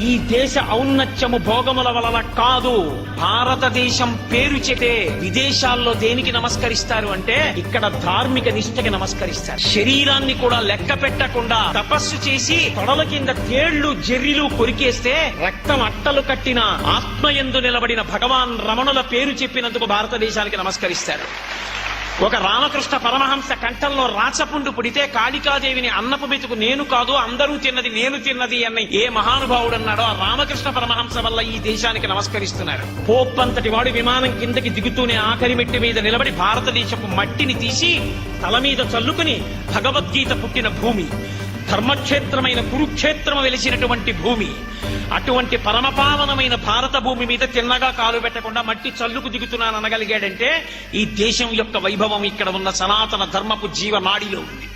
ఈ దేశ ఔన్నత్యము భోగముల వలన కాదు. భారతదేశం పేరు చెటే విదేశాల్లో దేనికి నమస్కరిస్తారు అంటే ఇక్కడ ధార్మిక నిష్ఠకి నమస్కరిస్తారు. శరీరాన్ని కూడా లెక్క పెట్టకుండా తపస్సు చేసి తొడల కింద తేళ్లు జెర్రిలు కొరికేస్తే రక్తం అట్టలు కట్టిన ఆత్మయందు నిలబడిన భగవాన్ రమణుల పేరు చెప్పినందుకు భారతదేశానికి నమస్కరిస్తారు. ఒక రామకృష్ణ పరమహంస కంఠంలో రాచపుండు పుడితే కాళికాదేవిని అన్నపు మెతుకు నేను కాదు అందరూ తిన్నది నేను తిన్నది అని ఏ మహానుభావుడు అన్నాడో ఆ రామకృష్ణ పరమహంస వల్ల ఈ దేశానికి నమస్కరిస్తున్నారు. పోప్పంతటి వాడు విమానం కిందకి దిగుతూనే ఆఖరి మెట్టి మీద నిలబడి భారతదేశపు మట్టిని తీసి తల మీద చల్లుకుని భగవద్గీత పుట్టిన భూమి, ధర్మక్షేత్రమైన కురుక్షేత్రము వెలిసినటువంటి భూమి, అటువంటి పరమపావనమైన భారత భూమి మీద తిన్నగా కాలు పెట్టకుండా మట్టి చల్లుకు దిగుతున్నాను అనగలిగాడంటే ఈ దేశం యొక్క వైభవం ఇక్కడ ఉన్న సనాతన ధర్మపు జీవనాడిలో ఉంది.